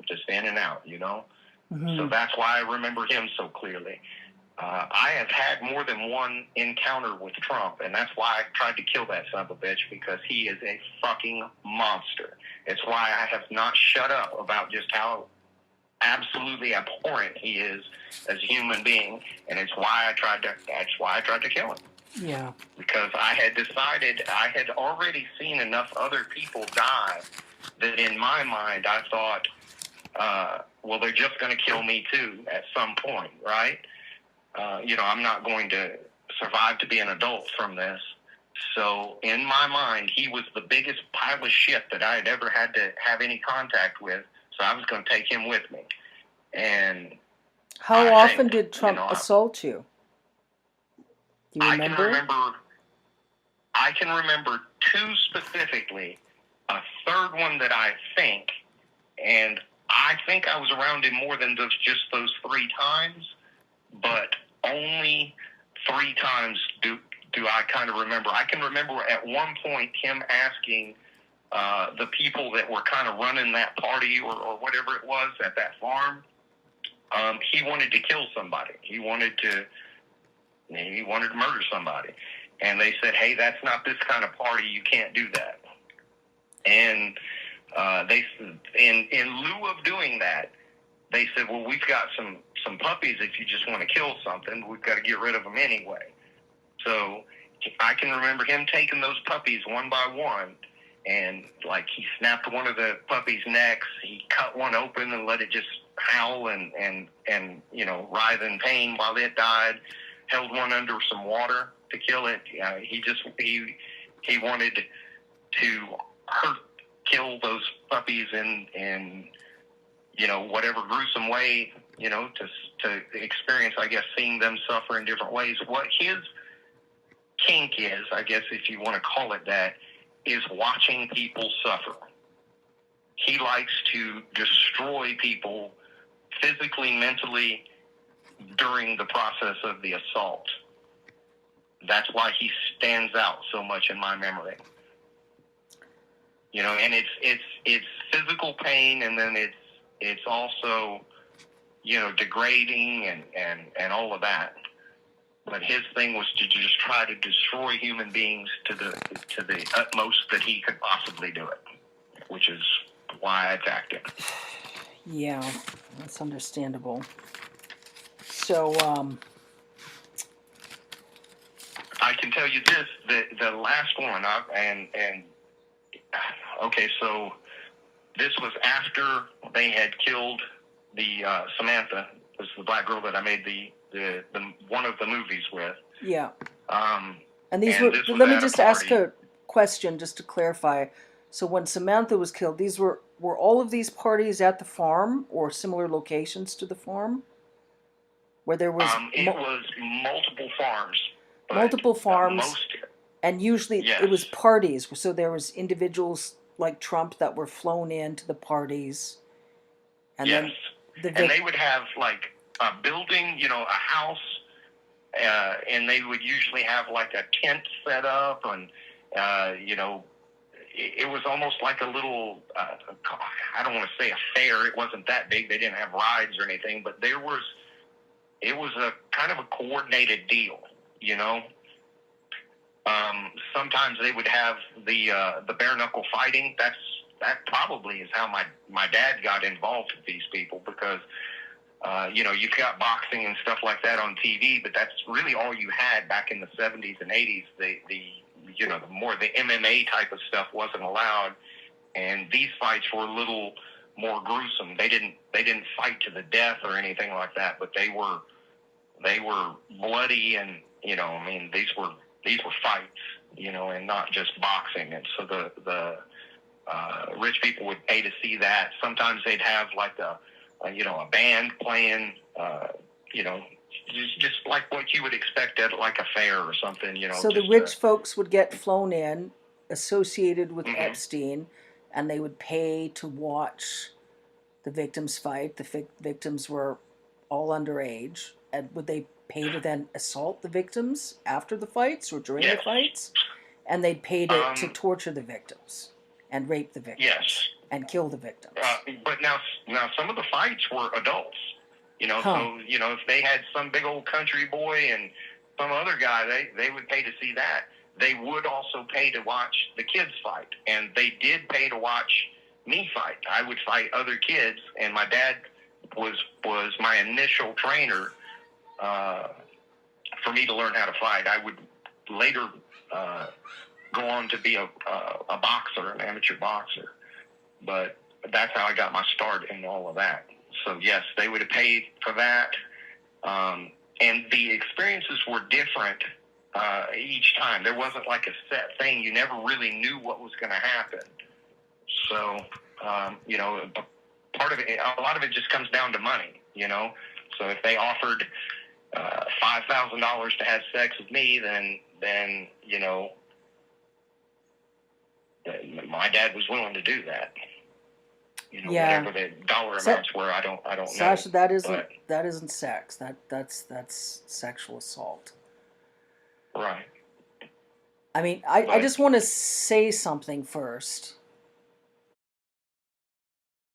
just in and out, you know? Mm-hmm. So that's why I remember him so clearly. I have had more than one encounter with Trump, and that's why I tried to kill that son of a bitch, because he is a fucking monster. It's why I have not shut up about just how absolutely abhorrent he is as a human being, and that's why I tried to kill him. Yeah. Because I had decided, I had already seen enough other people die that in my mind I thought, well, they're just going to kill me too at some point, right? I'm not going to survive to be an adult from this. So in my mind, he was the biggest pile of shit that I had ever had to have any contact with. So I was going to take him with me. And how often did Trump assault you? Do you remember? I can remember two specifically. A third one that I think, and I think I was around him more than just those 3 times, but only 3 times do I kind of remember. I can remember at one point him asking the people that were kind of running that party or whatever it was at that farm, he wanted to kill somebody. He wanted to murder somebody. And they said, hey, that's not this kind of party. You can't do that. And they, in lieu of doing that, they said, well, we've got some puppies. If you just want to kill something, we've got to get rid of them anyway. So I can remember him taking those puppies one by one, and like he snapped one of the puppies' necks. He cut one open and let it just howl and writhe in pain while it died. Held one under some water to kill it. He wanted to kill those puppies in whatever gruesome way, to experience, I guess, seeing them suffer in different ways. What his kink is, I guess, if you want to call it that, is watching people suffer. He likes to destroy people physically, mentally, during the process of the assault. That's why he stands out so much in my memory. And it's physical pain, and then it's also, degrading and all of that. But his thing was to just try to destroy human beings to the utmost that he could possibly do it, which is why I attacked him. Yeah, that's understandable. So, I can tell you this, the last one, okay, so this was after they had killed the Samantha, was the black girl that I made the one of the movies with. Yeah. And these were, let me just ask a question just to clarify. So when Samantha was killed, these were all of these parties at the farm or similar locations to the farm? Where there was... it was multiple farms. Multiple farms, and usually it was parties. So there was individuals like Trump that were flown in to the parties. And then and they would have like a building, a house, and they would usually have like a tent set up, and it was almost like a little, I don't want to say a fair. It wasn't that big. They didn't have rides or anything, but it was a kind of a coordinated deal, Sometimes they would have the bare knuckle fighting. That probably is how my dad got involved with these people, because you've got boxing and stuff like that on TV, but that's really all you had back in the 70s and 80s. The MMA type of stuff wasn't allowed, and these fights were a little more gruesome. They didn't fight to the death or anything like that, but they were bloody, and these were fights, and not just boxing. And so the rich people would pay to see that. Sometimes they'd have like a band playing, just like what you would expect at like a fair or something, So the rich folks would get flown in, associated with Epstein, and they would pay to watch the victims fight. The victims were all underage. And would they pay to then assault the victims after the fights or during the fights? And they'd pay to torture the victims and rape the victims. Yes. and kill the victims. But now some of the fights were adults. So if they had some big old country boy and some other guy, they would pay to see that. They would also pay to watch the kids fight, and they did pay to watch me fight. I would fight other kids, and my dad was my initial trainer for me to learn how to fight. I would later go on to be a boxer, an amateur boxer, but that's how I got my start in all of that. So yes, they would have paid for that, and the experiences were different each time. There wasn't like a set thing. You never really knew what was going to happen. So part of it, a lot of it just comes down to money. So if they offered $5,000 to have sex with me, then my dad was willing to do do whatever the dollar amounts were. I don't know. Sasha, that isn't sex. That's sexual assault. Right. I mean, I just want to say something first.